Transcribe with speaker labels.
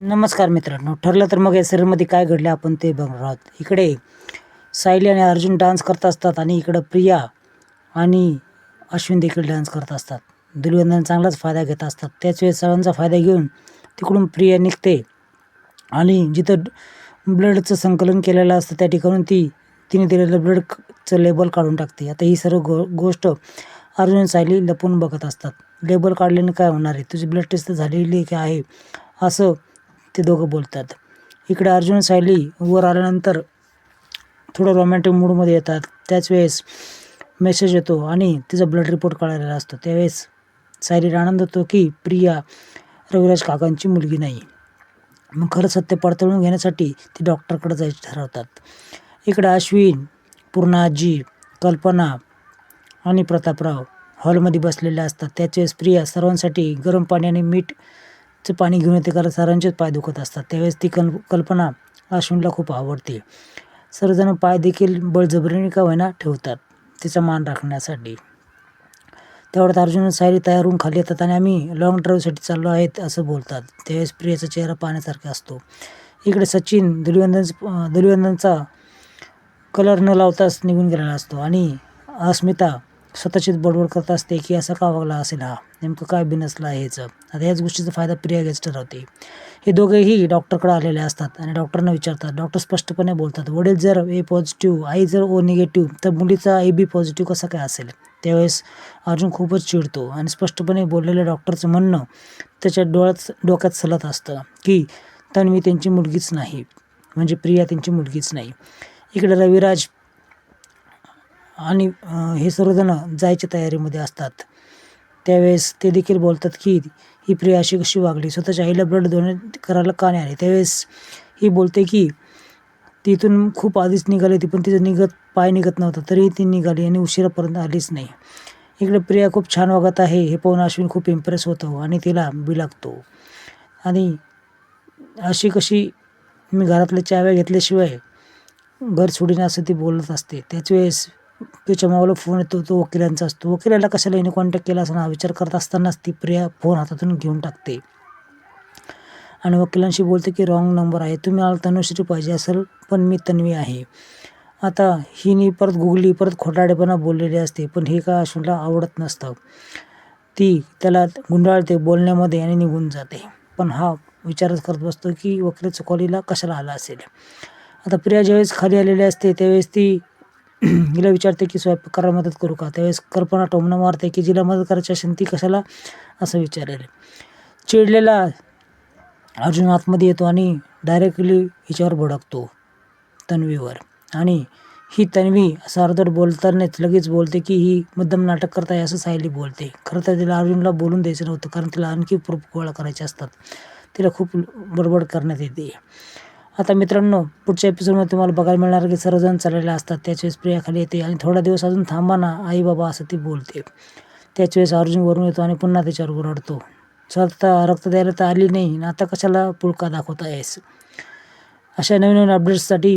Speaker 1: नमस्कार मित्रांनो, ठरलं तर मग या सीरियलमध्ये काय घडलं आपण ते बघणार आहोत. इकडे सायली आणि अर्जुन डान्स करत असतात आणि इकडं प्रिया आणि अश्विन देखील डान्स करत असतात. दुर्योधन चांगलाच फायदा घेत असतात. त्याच वेळेस सर्वांचा फायदा घेऊन तिकडून प्रिया निघते आणि जिथं ब्लडचं संकलन केलेलं असतं त्या ठिकाणून तिने दिलेलं ब्लडचं लेबल काढून टाकते. आता ही सर्व गोष्ट अर्जुन आणि सायली लपून बघत असतात. लेबल काढल्याने काय होणार आहे, तुझी ब्लड टेस्ट झालेली आहे असं ते दोघं बोलतात. इकडे अर्जुन आणि सायली वर आल्यानंतर थोडं रोमॅन्टिक मूडमध्ये येतात. त्याच वेळेस मेसेज येतो आणि तिचा ब्लड रिपोर्ट कळालेला असतो. त्यावेळेस सायलीला आनंद होतो की प्रिया रविराज काकांची मुलगी नाही. मग खरं सत्य पडताळून घेण्यासाठी ते डॉक्टरकडे जायचे ठरवतात. इकडे अश्विन, पूर्णाजी, कल्पना आणि प्रतापराव हॉलमध्ये बसलेले असतात. त्याच वेळेस प्रिया सर्वांसाठी गरम पाणी आणि मीठचं पाणी घेऊन येते, कारण सर्वांचेच पाय दुखत असतात. त्यावेळेस ती कल्पना अश्विनला खूप आवडते. सर्वजण पाय देखील बळजबरीने का होईना ठेवतात तिचा मान राखण्यासाठी. तेवढ्यात अर्जुन आणि सायली तयार होऊन खाली येतात आणि आम्ही लॉंग ड्राईव्हसाठी चाललो आहेत असं बोलतात. त्यावेळेस प्रियाचा चेहरा पाहण्यासारखा असतो. इकडे सचिन दुर्योधनचा कलर न लावताच निघून गेलेला असतो आणि अस्मिता स्वतःचीच बडबड करत असते की असं का वागला असेल हा, नेमकं काय बिनसलं आहे ह्याचं. आता याच गोष्टीचा फायदा प्रिया घ्यायचं ठरवते. हे दोघेही डॉक्टरकडे आलेले असतात आणि डॉक्टरना विचारतात. डॉक्टर स्पष्टपणे बोलतात, वडील जर ए पॉझिटिव्ह, आई जर ओ निगेटिव्ह, तर मुलीचा AB पॉझिटिव्ह कसा काय असेल. त्यावेळेस अर्जुन खूपच चिडतो आणि स्पष्टपणे बोललेलं डॉक्टरचं म्हणणं त्याच्या डोक्यात सलत असतं की तन्वी त्यांची मुलगीच नाही, म्हणजे प्रिया त्यांची मुलगीच नाही. इकडे रविराज आणि हे सर्वजण जायच्या तयारीमध्ये असतात. त्यावेळेस ते देखील बोलतात की ही प्रिया अशी कशी वागली, स्वतःच्या आईला ब्लड डोनेट करायला का नाही आली. त्यावेळेस ही बोलते की ती इथून खूप आधीच निघाली होती, पण तिचं पाय निघत नव्हता तरीही ती निघाली आणि उशिरापर्यंत आलीच नाही. इकडे प्रिया खूप छान वागत आहे हे पाहून अश्विन खूप इम्प्रेस होतो आणि तिला बिलागतो आणि अशी कशी मी घरातल्या चाव्या घेतल्याशिवाय घर सोडीन असं ती बोलत असते. त्याच वेळेस तिच्या मोबाईलवर फोन येतो, तो वकिलांचा असतो. वकिलाला कशाला हिने कॉन्टॅक्ट केला असं हा विचार करत असतानाच ती प्रिया फोन हातातून घेऊन टाकते आणि वकिलांशी बोलते की रॉंग नंबर आहे, तुम्ही मला तनुश्री पाहिजे असेल पण मी तन्वी आहे. आता हिने परत खोटारडेपणा बोललेली असते, पण हे का अश्विनला आवडत नसतं. ती त्याला गुंडाळते बोलण्यामध्ये आणि निघून जाते. पण हा विचारच करत बसतो की वकिलाचा कॉल हिला कशाला आला असेल. आता प्रिया ज्यावेळेस खाली आलेली असते त्यावेळेस ती हिला विचारते की स्वयंपाकाला मदत करू का. त्यावेळेस कल्पना टोमणं मारते की जिला मदत करायची असेल ती कशाला असं विचारेल. चिडलेला अर्जुन आतमध्ये येतो आणि डायरेक्टली हिच्यावर भडकतो, तन्वीवर. आणि ही तन्वी असं अर्धवट बोलतानाच लगेच बोलते की ही मुद्दाम नाटक करत आहे असं सायली बोलते. खरं तर तिला अर्जुनला बोलून द्यायचं नव्हतं, कारण तिला आणखी प्रूफ गोळा करायचे असतात. तिला खूप बडबड करण्यात येते. आता मित्रांनो, पुढच्या एपिसोडमध्ये तुम्हाला बघायला मिळणार की सर्वजण चाललेले असतात. त्याच वेळेस प्रिया खाली येते आणि थोडा दिवस अजून थांबा ना आई बाबा असं ती बोलते. त्याच वेळेस अर्जुन वरून येतो आणि पुन्हा त्याच्यावर ओरडतो, स्वतः रक्त द्यायला तर आली नाही, आता कशाला पुळका दाखवत आहेस. अशा नवीन अपडेट्ससाठी